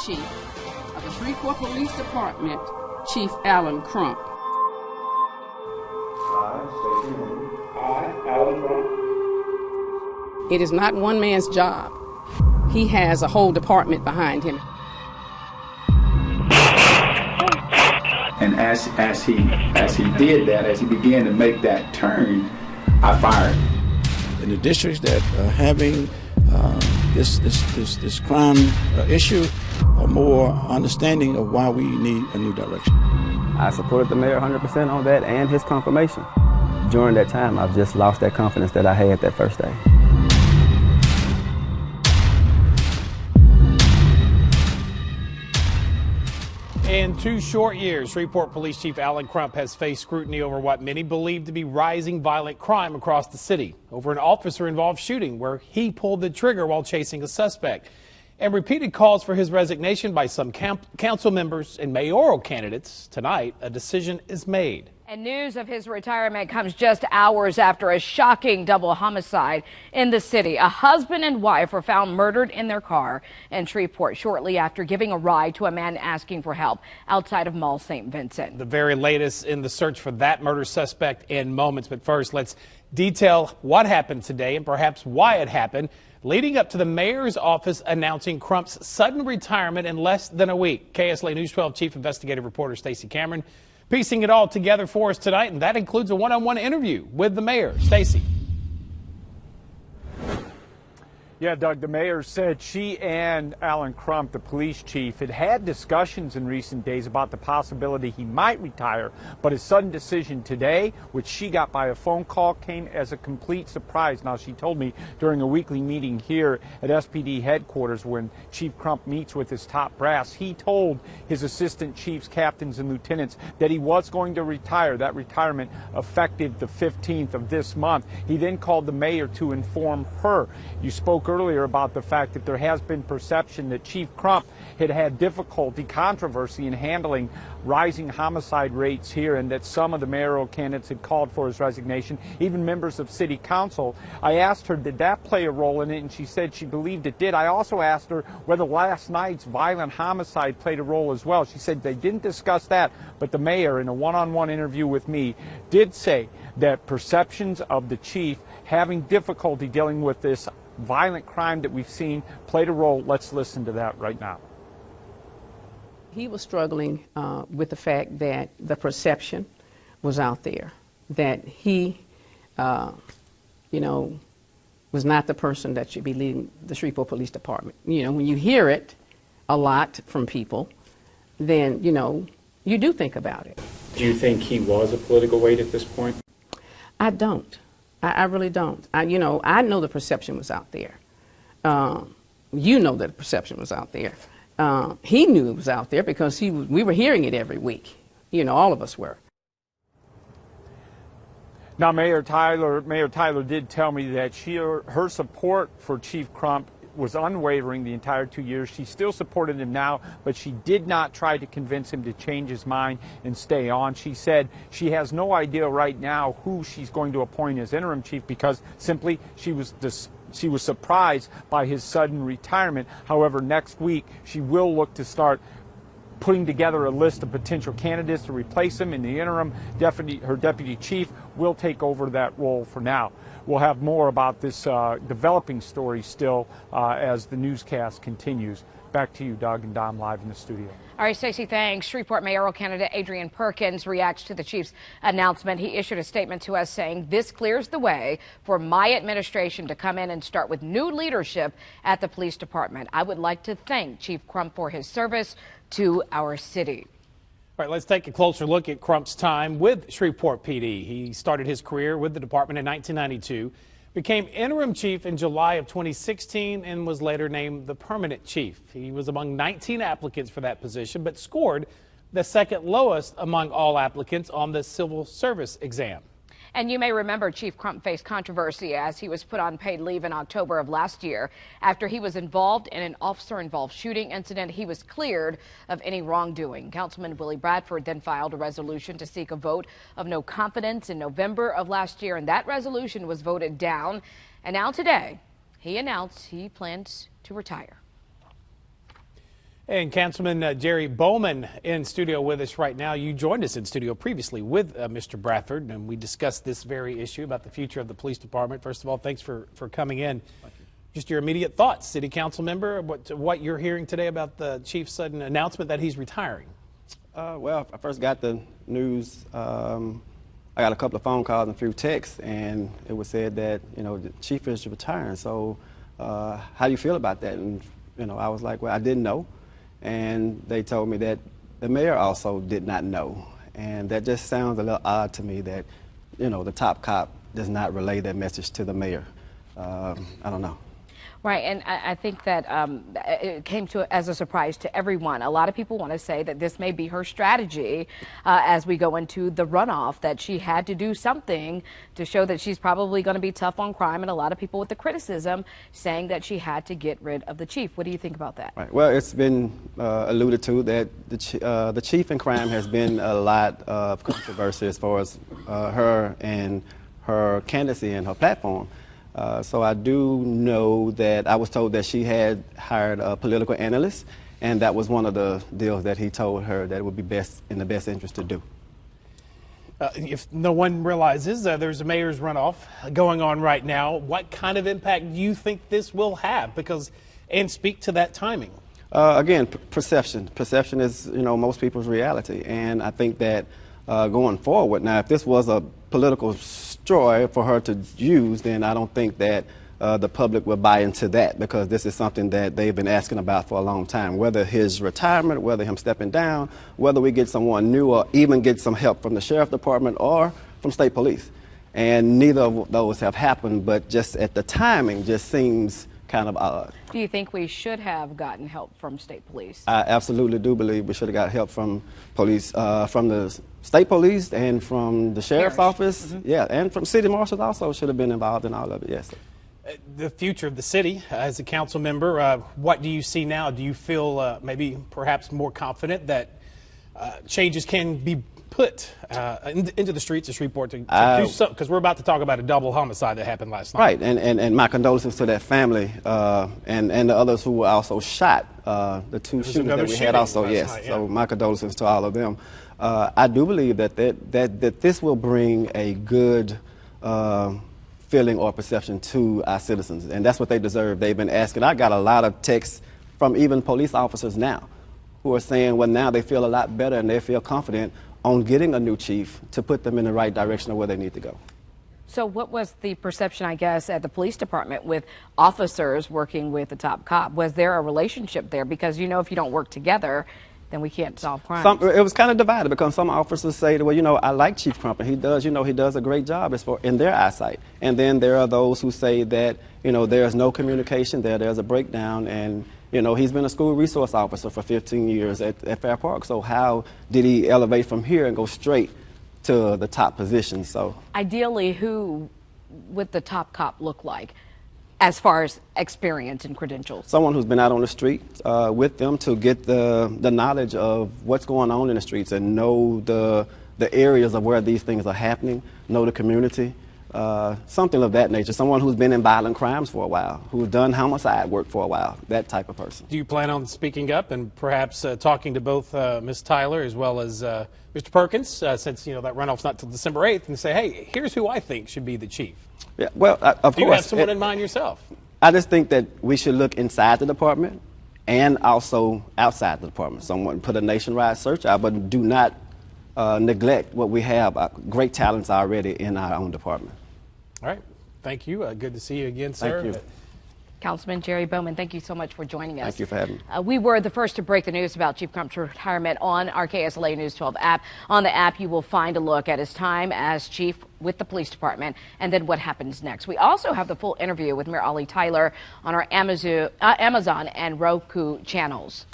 Chief of the Shreveport Police Department, Chief Alan Crump. I, Alan Crump. It is not one man's job. He has a whole department behind him. And as he did that, as he began to make that turn, I fired. In the districts that are having this crime issue, are more understanding of why we need a new direction. I supported the mayor 100% on that and his confirmation. During that time, I've just lost that confidence that I had that first day. In 2 short years, Shreveport Police Chief Alan Crump has faced scrutiny over what many believe to be rising violent crime across the city, over an officer-involved shooting where he pulled the trigger while chasing a suspect, and repeated calls for his resignation by some council members and mayoral candidates. Tonight, a decision is made. And news of his retirement comes just hours after a shocking double homicide in the city. A husband and wife were found murdered in their car in Shreveport shortly after giving a ride to a man asking for help outside of Mall St. Vincent. The very latest in the search for that murder suspect in moments. But first, let's detail what happened today and perhaps why it happened, leading up to the mayor's office announcing Crump's sudden retirement in less than a week. KSLA News 12 Chief Investigative Reporter Stacey Cameron piecing it all together for us tonight, and that includes a one-on-one interview with the mayor. Stacey. Yeah, Doug, the mayor said she and Alan Crump, the police chief, had discussions in recent days about the possibility he might retire, but his sudden decision today, which she got by a phone call, came as a complete surprise. Now, she told me during a weekly meeting here at SPD headquarters when Chief Crump meets with his top brass, he told his assistant chiefs, captains, and lieutenants that he was going to retire. That retirement effective the 15th of this month. He then called the mayor to inform her. You spoke earlier about the fact that there has been perception that Chief Crump had difficulty, controversy in handling rising homicide rates here, and that some of the mayoral candidates had called for his resignation, even members of city council. I asked her, did that play a role in it, and she said she believed it did. I also asked her whether last night's violent homicide played a role as well. She said they didn't discuss that, but the mayor, in a one-on-one interview with me, did say that perceptions of the chief having difficulty dealing with this violent crime that we've seen played a role. Let's listen to that right now. He was struggling with the fact that the perception was out there, that he, was not the person that should be leading the Shreveport Police Department. You know, when you hear it a lot from people, then, you do think about it. Do you think he was a political weight at this point? I don't. I really don't. I know the perception was out there. That the perception was out there. He knew it was out there because we were hearing it every week. All of us were. Now, Mayor Tyler did tell me that her support for Chief Crump was unwavering the entire 2 years. She still supported him now, but she did not try to convince him to change his mind and stay on. She said she has no idea right now who she's going to appoint as interim chief because simply she was surprised by his sudden retirement. However, next week she will look to start putting together a list of potential candidates to replace him. In the interim, her deputy chief will take over that role for now. We'll have more about this developing story still as the newscast continues. Back to you, Doug and Dom, live in the studio. All right, Stacey, thanks. Shreveport mayoral candidate Adrian Perkins reacts to the chief's announcement. He issued a statement to us saying, "This clears the way for my administration to come in and start with new leadership at the police department. I would like to thank Chief Crump for his service to our city." All right, let's take a closer look at Crump's time with Shreveport PD. He started his career with the department in 1992, became interim chief in July of 2016, and was later named the permanent chief. He was among 19 applicants for that position, but scored the second lowest among all applicants on the civil service exam. And you may remember Chief Crump faced controversy as he was put on paid leave in October of last year. After he was involved in an officer-involved shooting incident, he was cleared of any wrongdoing. Councilman Willie Bradford then filed a resolution to seek a vote of no confidence in November of last year, and that resolution was voted down. And now today, he announced he plans to retire. And Councilman Jerry Bowman in studio with us right now. You joined us in studio previously with Mr. Bradford, and we discussed this very issue about the future of the police department. First of all, thanks for coming in. Just your immediate thoughts, City Council member, what you're hearing today about the chief's sudden announcement that he's retiring. Well, I first got the news. I got a couple of phone calls and a few texts, and it was said that, you know, the chief is retiring. So how do you feel about that? And, you know, I was like, well, I didn't know. And they told me that the mayor also did not know. And that just sounds a little odd to me that, you know, the top cop does not relay that message to the mayor. I don't know. Right, and I think that it came as a surprise to everyone. A lot of people want to say that this may be her strategy as we go into the runoff, that she had to do something to show that she's probably going to be tough on crime, and a lot of people with the criticism saying that she had to get rid of the chief. What do you think about that? Right. Well, it's been alluded to that the chief in crime has been a lot of controversy as far as her and her candidacy and her platform. So I do know that I was told that she had hired a political analyst, and that was one of the deals that he told her that it would be best in the best interest to do. If no one realizes there's a mayor's runoff going on right now, what kind of impact do you think this will have? And speak to that timing. Again, perception. Perception is, you know, most people's reality, and I think that going forward, now, if this was a political straw for her to use, then I don't think that the public will buy into that, because this is something that they've been asking about for a long time, whether his retirement, whether him stepping down, whether we get someone new, or even get some help from the sheriff department or from state police. And neither of those have happened, but just at the timing just seems kind of odd. Do you think we should have gotten help from state police? I absolutely do believe we should have got help from police, from the state police and from the sheriff's office. Mm-hmm. Yeah, and from city marshals also should have been involved in all of it, yes. The future of the city, as a council member, what do you see now? Do you feel maybe perhaps more confident that changes can be put into the streets of Shreveport to do something? Because we're about to talk about a double homicide that happened last night. Right, and my condolences to that family and the others who were also shot, the two shooters that we had also, yes. Night, yeah. So my condolences to all of them. I do believe that this will bring a good feeling or perception to our citizens, and that's what they deserve. They've been asking. I got a lot of texts from even police officers now who are saying, well, now they feel a lot better and they feel confident on getting a new chief to put them in the right direction of where they need to go. So what was the perception, I guess, at the police department with officers working with the top cop? Was there a relationship there? Because, you know, if you don't work together, then we can't solve crime. It was kind of divided, because some officers say, well, you know, I like Chief Crump, and he does a great job as far in their eyesight. And then there are those who say that, you know, there's no communication there, there's a breakdown, and, you know, he's been a school resource officer for 15 years at Fair Park, so how did he elevate from here and go straight to the top position? So ideally, who would the top cop look like as far as experience and credentials? Someone who's been out on the street with them to get the knowledge of what's going on in the streets and know the areas of where these things are happening, know the community. Something of that nature. Someone who's been in violent crimes for a while, who's done homicide work for a while, that type of person. Do you plan on speaking up and perhaps talking to both Ms. Tyler as well as Mr. Perkins, since, you know, that runoff's not till December 8th, and say, hey, here's who I think should be the chief? Yeah, well, of course. Do you have someone in mind yourself? I just think that we should look inside the department and also outside the department. Someone put a nationwide search out, but do not neglect what we have, great talents already in our own department. All right. Thank you. Good to see you again, sir. Thank you. Councilman Jerry Bowman, thank you so much for joining us. Thank you for having me. We were the first to break the news about Chief Crump's retirement on our KSLA News 12 app. On the app, you will find a look at his time as chief with the police department and then what happens next. We also have the full interview with Mayor Ollie Tyler on our Amazon and Roku channels.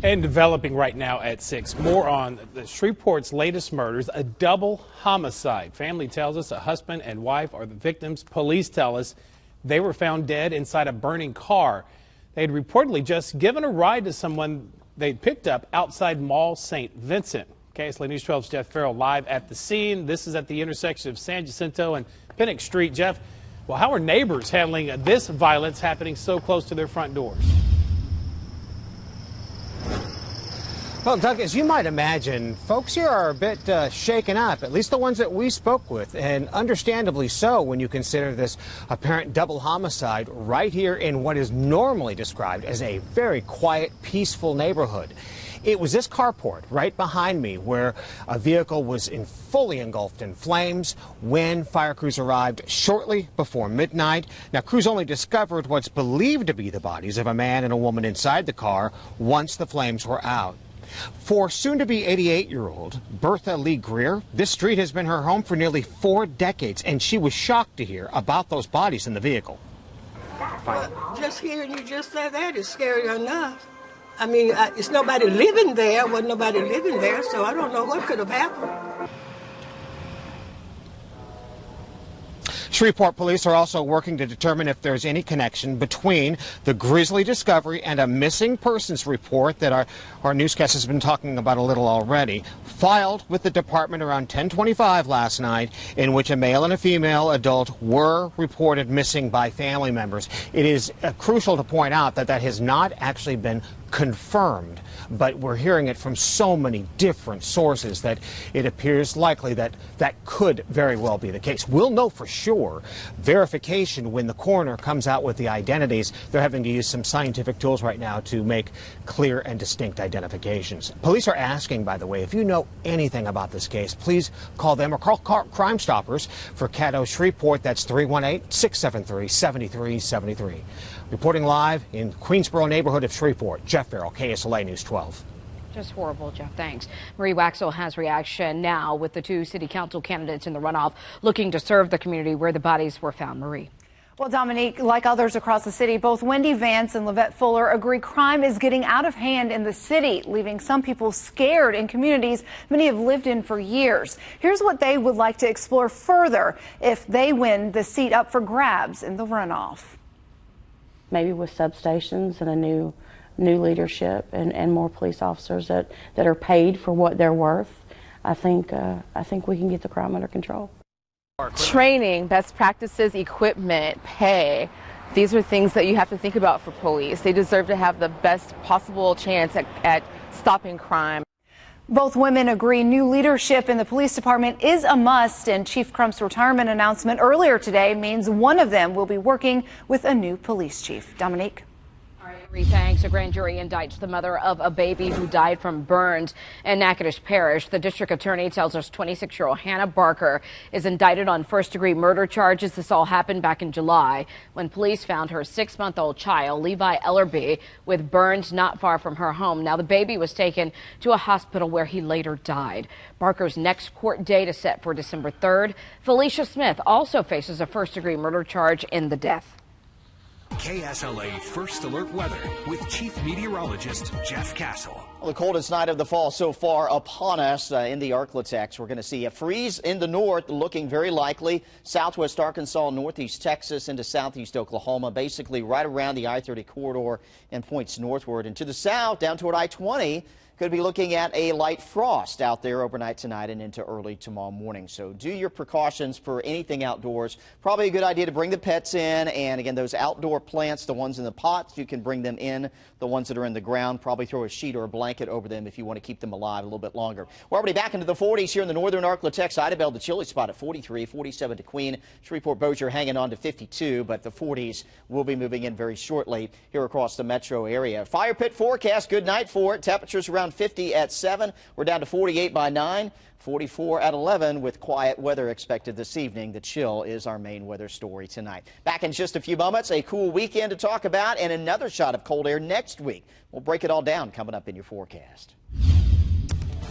And developing right now at 6. More on the Shreveport's latest murders, a double homicide. Family tells us a husband and wife are the victims. Police tell us they were found dead inside a burning car. They had reportedly just given a ride to someone they'd picked up outside Mall St. Vincent. KSLA News 12's Jeff Farrell live at the scene. This is at the intersection of San Jacinto and Pennock Street. Jeff, well, how are neighbors handling this violence happening so close to their front doors? Well, Doug, as you might imagine, folks here are a bit shaken up, at least the ones that we spoke with, and understandably so when you consider this apparent double homicide right here in what is normally described as a very quiet, peaceful neighborhood. It was this carport right behind me where a vehicle was fully engulfed in flames when fire crews arrived shortly before midnight. Now, crews only discovered what's believed to be the bodies of a man and a woman inside the car once the flames were out. For soon-to-be 88-year-old Bertha Lee Greer, this street has been her home for nearly 4 decades, and she was shocked to hear about those bodies in the vehicle. Well, just hearing you just say that is scary enough. I mean, it's nobody living there. Wasn't nobody living there, so I don't know what could have happened. Shreveport police are also working to determine if there's any connection between the grisly discovery and a missing persons report that our newscast has been talking about a little already, filed with the department around 10:25 last night, in which a male and a female adult were reported missing by family members. It is crucial to point out that that has not actually been confirmed, but we're hearing it from so many different sources that it appears likely that that could very well be the case. We'll know for sure verification when the coroner comes out with the identities. They're having to use some scientific tools right now to make clear and distinct identifications. Police are asking, by the way, if you know anything about this case, please call them or call Crime Stoppers for Caddo Shreveport. That's 318-673-7373. Reporting live in Queensboro neighborhood of Shreveport, Jeff Farrell, KSLA News 12. Just horrible, Jeff. Thanks. Marie Waxel has reaction now with the 2 city council candidates in the runoff looking to serve the community where the bodies were found. Marie. Well, Dominique, like others across the city, both Wendy Vance and Lavette Fuller agree crime is getting out of hand in the city, leaving some people scared in communities many have lived in for years. Here's what they would like to explore further if they win the seat up for grabs in the runoff. Maybe with substations and a new leadership and more police officers that are paid for what they're worth, I think we can get the crime under control. Training, best practices, equipment, pay. These are things that you have to think about for police. They deserve to have the best possible chance at stopping crime. Both women agree new leadership in the police department is a must, and Chief Crump's retirement announcement earlier today means one of them will be working with a new police chief. Dominique. Thanks. A grand jury indicts the mother of a baby who died from burns in Natchitoches Parish. The district attorney tells us 26-year-old Hannah Barker is indicted on first-degree murder charges. This all happened back in July when police found her 6-month-old child, Levi Ellerby, with burns not far from her home. Now, the baby was taken to a hospital where he later died. Barker's next court date is set for December 3rd. Felicia Smith also faces a first-degree murder charge in the death. KSLA First Alert Weather with Chief Meteorologist Jeff Castle. Well, the coldest night of the fall so far upon us in the Arklatex. We're going to see a freeze in the north looking very likely. Southwest Arkansas, northeast Texas into southeast Oklahoma, basically right around the I-30 corridor and points northward. And to the south down toward I-20. Could be looking at a light frost out there overnight tonight and into early tomorrow morning. So do your precautions for anything outdoors. Probably a good idea to bring the pets in. And again, those outdoor plants, the ones in the pots, you can bring them in. The ones that are in the ground, probably throw a sheet or a blanket over them if you want to keep them alive a little bit longer. We're already back into the 40s here in the northern Arklatex. Idabel, the chilly spot at 43, 47 to Queen. Shreveport Bossier hanging on to 52, but the 40s will be moving in very shortly here across the metro area. Fire pit forecast, good night for it. Temperatures around 50 at 7. We're down to 48 by 9. 44 at 11 with quiet weather expected this evening. The chill is our main weather story tonight. Back in just a few moments, a cool weekend to talk about and another shot of cold air next week. We'll break it all down coming up in your forecast.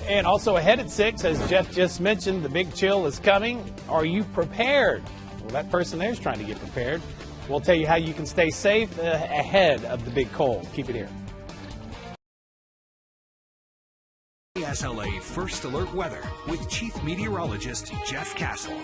And also ahead at 6, as Jeff just mentioned, the big chill is coming. Are you prepared? Well, that person there is trying to get prepared. We'll tell you how you can stay safe ahead of the big cold. Keep it here. KSLA First Alert Weather with Chief Meteorologist Jeff Castle.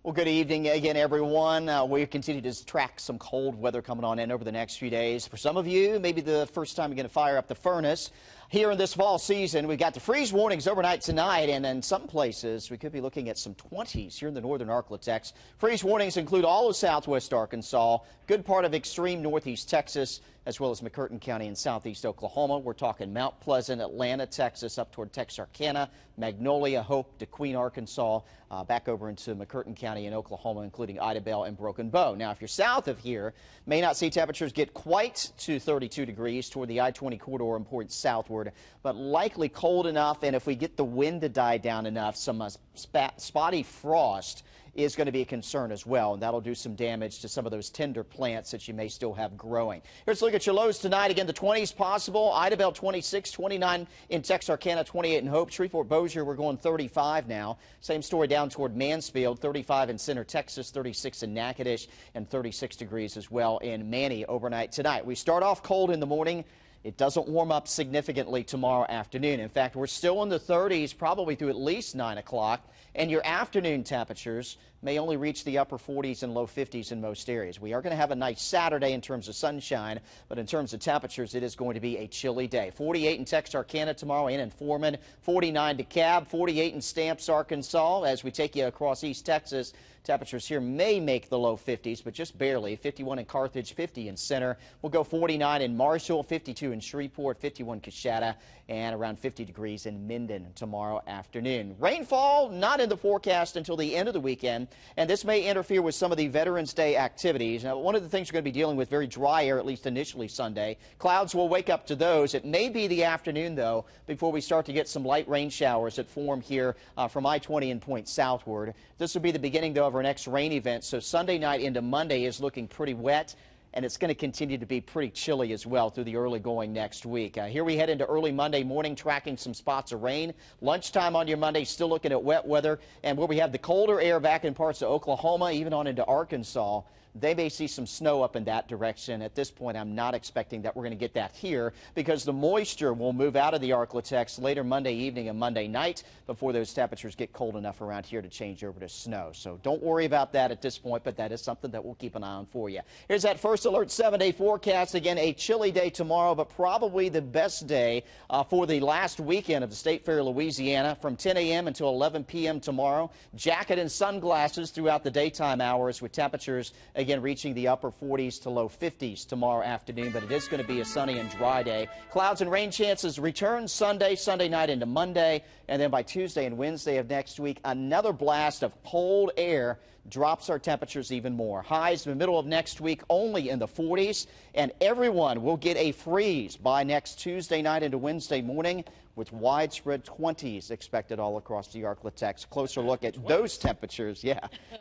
Well, good evening again, everyone. We continue to track some cold weather coming on in over the next few days. For some of you, maybe the first time you're going to fire up the furnace. Here in this fall season, we've got the freeze warnings overnight tonight, and in some places, we could be looking at some 20s here in the northern Arklatex. Freeze warnings include all of southwest Arkansas, good part of extreme northeast Texas, as well as McCurtain County in southeast Oklahoma. We're talking Mount Pleasant, Atlanta, Texas, up toward Texarkana, Magnolia, Hope, DeQueen, Arkansas, back over into McCurtain County in Oklahoma, including Idabel and Broken Bow. Now, if you're south of here, may not see temperatures get quite to 32 degrees toward the I-20 corridor and points southward, but likely cold enough, and if we get the wind to die down enough, some spotty frost is going to be a concern as well, and that'll do some damage to some of those tender plants that you may still have growing. Here's a look at your lows tonight. Again, the 20s possible. Idabel 26, 29 in Texarkana, 28 in Hope. Shreveport-Bossier, we're going 35 now. Same story down toward Mansfield, 35 in Center, Texas, 36 in Natchitoches, and 36 degrees as well in Many overnight tonight. We start off cold in the morning. It doesn't warm up significantly tomorrow afternoon. In fact, we're still in the 30s probably through at least 9 o'clock, and your afternoon temperatures may only reach the upper 40s and low 50s in most areas. We are going to have a nice Saturday in terms of sunshine, but in terms of temperatures, it is going to be a chilly day. 48 in Texarkana tomorrow and in Foreman, 49 DeKalb, 48 in Stamps, Arkansas. As we take you across East Texas, temperatures here may make the low 50s, but just barely. 51 in Carthage, 50 in Center. We'll go 49 in Marshall, 52 in Shreveport, 51 Coshada, and around 50 degrees in Minden tomorrow afternoon. Rainfall not in the forecast until the end of the weekend, and this may interfere with some of the Veterans Day activities. Now, one of the things we're going to be dealing with, very dry air, at least initially Sunday. Clouds will wake up to those. It may be the afternoon, though, before we start to get some light rain showers that form here from I-20 and point southward. This will be the beginning, though, of our next rain event, so Sunday night into Monday is looking pretty wet, and it's going to continue to be pretty chilly as well through the early going next week. Here we head into early Monday morning, tracking some spots of rain. Lunchtime on your Monday, still looking at wet weather, and where we have the colder air back in parts of Oklahoma, even on into Arkansas, they may see some snow up in that direction. At this point, I'm not expecting that we're going to get that here because the moisture will move out of the Arklatex later Monday evening and Monday night before those temperatures get cold enough around here to change over to snow. So don't worry about that at this point, but that is something that we'll keep an eye on for you. Here's that First Alert 7-day forecast. Again, a chilly day tomorrow, but probably the best day for the last weekend of the State Fair of Louisiana from 10 a.m. until 11 p.m. tomorrow. Jacket and sunglasses throughout the daytime hours with temperatures again reaching the upper 40s to low 50s tomorrow afternoon, but it is going to be a sunny and dry day. Clouds and rain chances return Sunday night into Monday, and then by Tuesday and Wednesday of next week, another blast of cold air drops our temperatures even more. Highs in the middle of next week only in the 40s, and everyone will get a freeze by next Tuesday night into Wednesday morning, with widespread 20s expected all across the Arklatex. Closer look at those temperatures,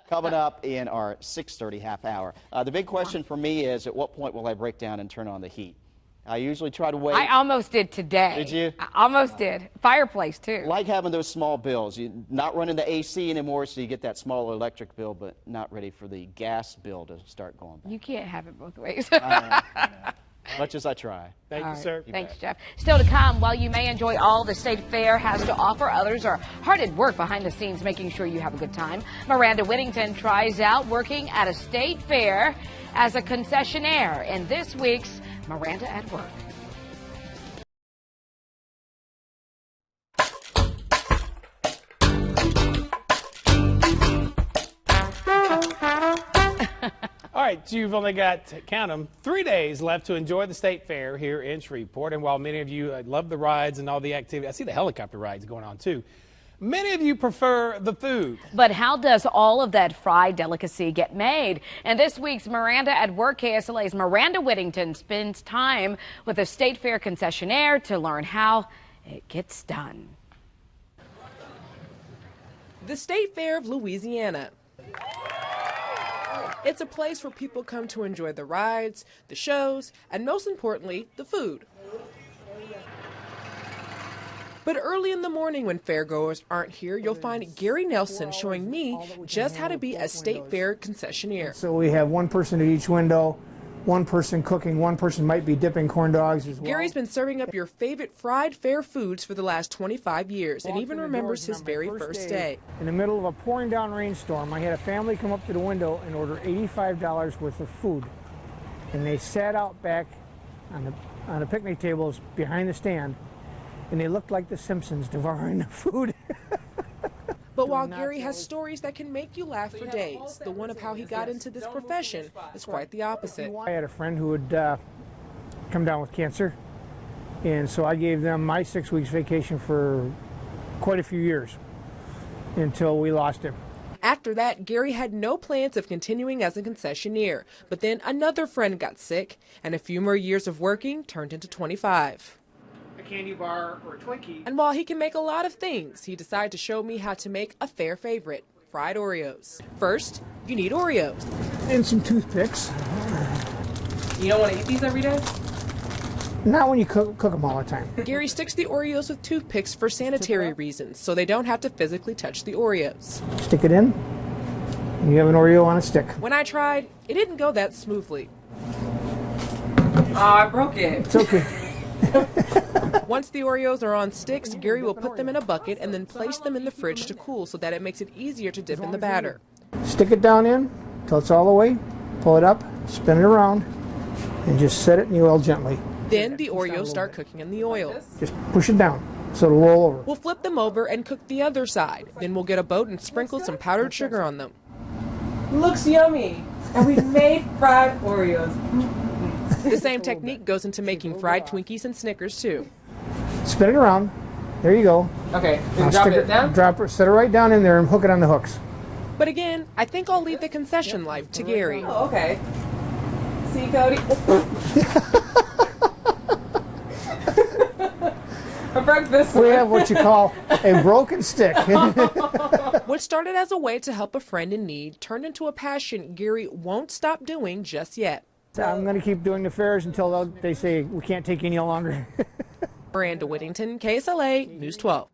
coming up in our 6:30 half hour. The big question for me is, at what point will I break down and turn on the heat? I usually try to wait. I almost did today. Did you? I almost did. Fireplace, too. Like having those small bills. You're not running the AC anymore, so you get that small electric bill, but not ready for the gas bill to start going back. You can't have it both ways. Much as I try. Thank you, sir. Thanks, Jeff. Still to come, while you may enjoy all the State Fair has to offer, others are hard at work behind the scenes making sure you have a good time. Miranda Whittington tries out working at a state fair as a concessionaire in this week's Miranda at Work. All right, so you've only got, count them, 3 days left to enjoy the State Fair here in Shreveport. And while many of you love the rides and all the activity, I see the helicopter rides going on too. Many of you prefer the food. But how does all of that fried delicacy get made? And this week's Miranda at Work, KSLA's Miranda Whittington spends time with a State Fair concessionaire to learn how it gets done. The State Fair of Louisiana. It's a place where people come to enjoy the rides, the shows, and most importantly, the food. But early in the morning when fairgoers aren't here, you'll find Gary Nelson showing me just how to be a State Fair concessionaire. So we have one person at each window, one person cooking, one person might be dipping corn dogs as well. Gary's been serving up your favorite fried fair foods for the last 25 years and even remembers his very first day. In the middle of a pouring down rainstorm, I had a family come up to the window and order $85 worth of food. And they sat out back on the picnic tables behind the stand, and they looked like the Simpsons devouring the food. But while Gary has stories that can make you laugh for days, the one of how he got into this profession is quite the opposite. I had a friend who would come down with cancer. And so I gave them my 6 weeks vacation for quite a few years until we lost him. After that, Gary had no plans of continuing as a concessionaire, but then another friend got sick, and a few more years of working turned into 25. A candy bar or a Twinkie. And while he can make a lot of things, he decided to show me how to make a fair favorite, fried Oreos. First, you need Oreos. And some toothpicks. You don't want to eat these every day? Not when you cook them all the time. Gary sticks the Oreos with toothpicks for sanitary reasons, so they don't have to physically touch the Oreos. Stick it in, and you have an Oreo on a stick. When I tried, it didn't go that smoothly. Oh, I broke it. It's okay. Once the Oreos are on sticks, Gary will put them in a bucket and then place them in the fridge to cool so that it makes it easier to dip in the batter. Stick it down in until it's all the way, pull it up, spin it around, and just set it in the oil gently. Then the Oreos start cooking in the oil. Just push it down so it'll roll over. We'll flip them over and cook the other side. Then we'll get a boat and sprinkle some powdered sugar on them. Looks yummy. And we've made fried Oreos. The same technique goes into making fried Twinkies and Snickers too. Spin it around. There you go. Okay, Now drop stick it down? Drop it, set it right down in there and hook it on the hooks. But again, I think I'll leave the concession life to Gary. Oh, okay. See, Cody? I broke this one. We have what you call a broken stick. What started as a way to help a friend in need turned into a passion Gary won't stop doing just yet. I'm going to keep doing the fairs until they say we can't take any longer. Miranda Whittington, KSLA News 12.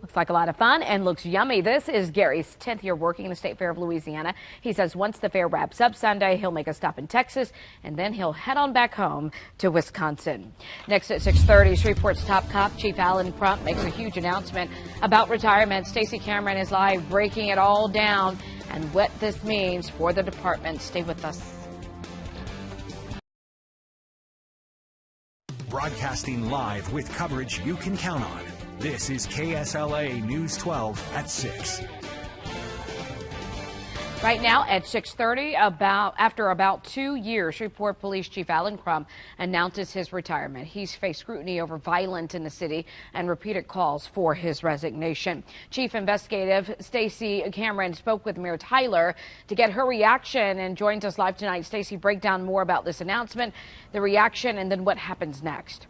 Looks like a lot of fun and looks yummy. This is Gary's 10th year working in the State Fair of Louisiana. He says once the fair wraps up Sunday, he'll make a stop in Texas, and then he'll head on back home to Wisconsin. Next at 6:30, Shreveport's top cop, Chief Alan Crump, makes a huge announcement about retirement. Stacey Cameron is live breaking it all down and what this means for the department. Stay with us. Broadcasting live with coverage you can count on. This is KSLA News 12 at 6. Right now at 6:30, after about 2 years, Shreveport Police Chief Alan Crump announces his retirement. He's faced scrutiny over violence in the city and repeated calls for his resignation. Chief Investigative Stacey Cameron spoke with Mayor Tyler to get her reaction and joins us live tonight. Stacey, break down more about this announcement, the reaction, and then what happens next.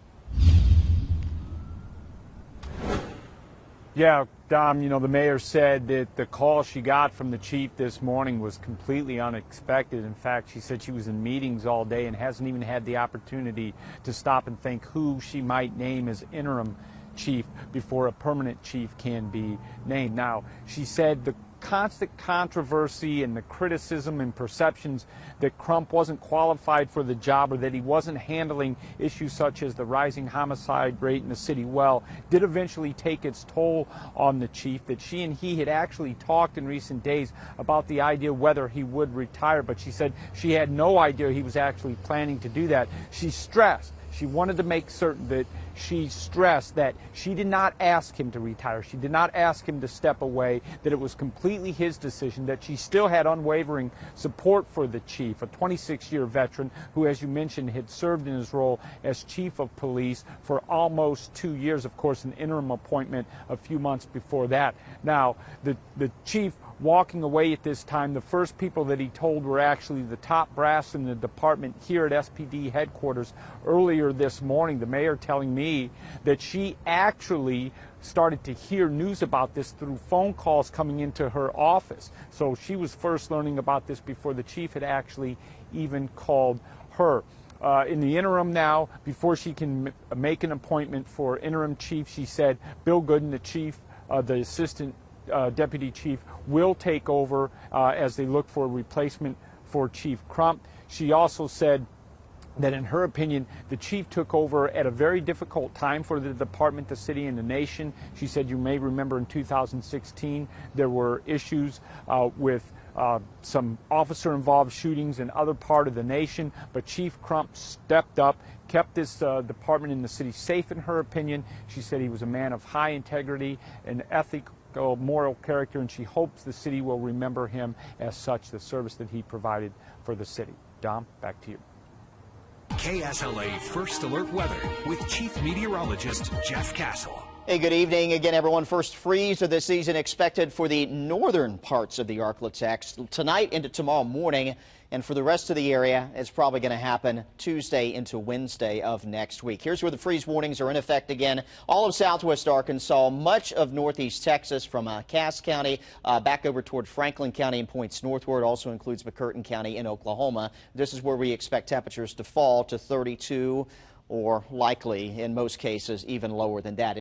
Yeah, Dom, you know, the mayor said that the call she got from the chief this morning was completely unexpected. In fact, she said she was in meetings all day and hasn't even had the opportunity to stop and think who she might name as interim chief before a permanent chief can be named. Now, she said the constant controversy and the criticism and perceptions that Crump wasn't qualified for the job or that he wasn't handling issues such as the rising homicide rate in the city well did eventually take its toll on the chief, that she and he had actually talked in recent days about the idea whether he would retire, but she said she had no idea he was actually planning to do that. She stressed, she wanted to make certain that she stressed that she did not ask him to retire. She did not ask him to step away, that it was completely his decision, that she still had unwavering support for the chief, a 26-year veteran who, as you mentioned, had served in his role as chief of police for almost 2 years, of course, an interim appointment a few months before that. Now, the chief walking away at this time, the first people that he told were actually the top brass in the department here at SPD headquarters earlier this morning. The mayor telling me that she actually started to hear news about this through phone calls coming into her office. So she was first learning about this before the chief had actually even called her. In the interim now, before she can make an appointment for interim chief, she said Bill Gooden, the chief, the assistant deputy chief, will take over as they look for a replacement for Chief Crump. She also said that in her opinion, the chief took over at a very difficult time for the department, the city, and the nation. She said, you may remember in 2016, there were issues with some officer-involved shootings in other part of the nation, but Chief Crump stepped up, kept this department in the city safe in her opinion. She said he was a man of high integrity and ethical moral character, and she hopes the city will remember him as such, the service that he provided for the city. Dom, back to you. KSLA First Alert Weather with Chief Meteorologist Jeff Castle. Hey, good evening again, everyone. First freeze of the season expected for the northern parts of the Arklatex tonight into tomorrow morning. And for the rest of the area, it's probably going to happen Tuesday into Wednesday of next week. Here's where the freeze warnings are in effect again. All of southwest Arkansas, much of northeast Texas from Cass County back over toward Franklin County and points northward. Also includes McCurtain County in Oklahoma. This is where we expect temperatures to fall to 32 or likely, in most cases, even lower than that.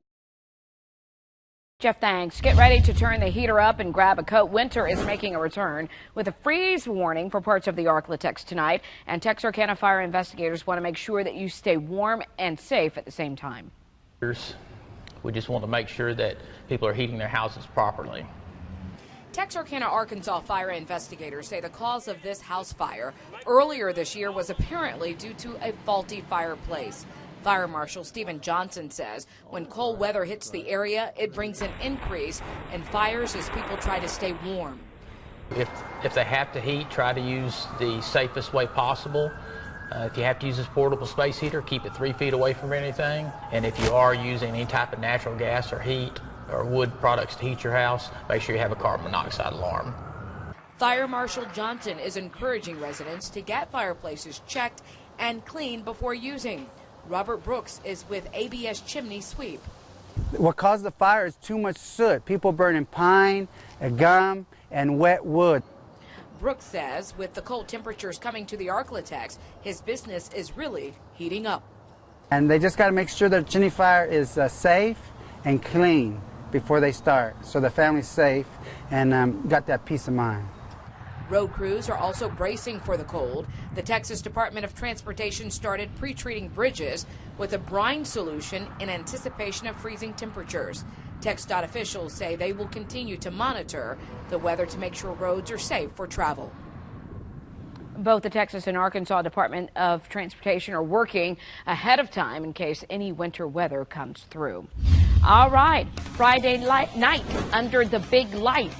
Jeff, thanks. Get ready to turn the heater up and grab a coat. Winter is making a return with a freeze warning for parts of the Arklatex tonight. And Texarkana fire investigators want to make sure that you stay warm and safe at the same time. We just want to make sure that people are heating their houses properly. Texarkana, Arkansas fire investigators say the cause of this house fire earlier this year was apparently due to a faulty fireplace. Fire Marshal Stephen Johnson says when cold weather hits the area, it brings an increase in fires as people try to stay warm. If they have to heat, try to use the safest way possible. If you have to use this portable space heater, keep it 3 feet away from anything. And if you are using any type of natural gas or heat or wood products to heat your house, make sure you have a carbon monoxide alarm. Fire Marshal Johnson is encouraging residents to get fireplaces checked and cleaned before using. Robert Brooks is with ABS Chimney Sweep. What caused the fire is too much soot. People burning pine, gum, and wet wood. Brooks says with the cold temperatures coming to the Arklatex, his business is really heating up. And they just got to make sure their chimney fire is safe and clean before they start, so the family's safe and got that peace of mind. Road crews are also bracing for the cold. The Texas Department of Transportation started pre-treating bridges with a brine solution in anticipation of freezing temperatures. TxDOT officials say they will continue to monitor the weather to make sure roads are safe for travel. Both the Texas and Arkansas Department of Transportation are working ahead of time in case any winter weather comes through. All right, Friday night under the big lights.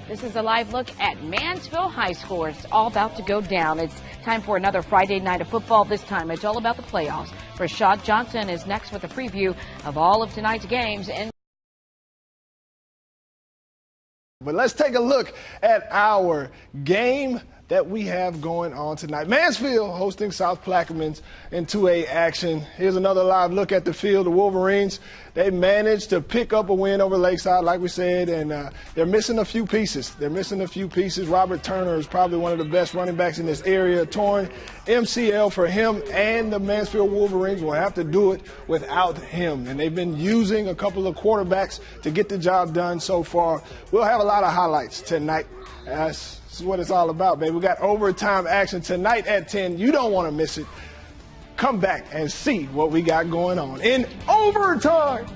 This is a live look at Mansfield High School. It's all about to go down. It's time for another Friday night of football. This time it's all about the playoffs. Rashad Johnson is next with a preview of all of tonight's games. But let's take a look at our game that we have going on tonight. Mansfield hosting South Plaquemines in 2A action. Here's another live look at the field. The Wolverines, they managed to pick up a win over Lakeside, like we said, and they're missing a few pieces. Robert Turner is probably one of the best running backs in this area. Torn MCL for him, and the Mansfield Wolverines will have to do it without him. And they've been using a couple of quarterbacks to get the job done so far. We'll have a lot of highlights tonight. This is what it's all about, baby. We got overtime action tonight at 10. You don't want to miss it. Come back and see what we got going on in overtime.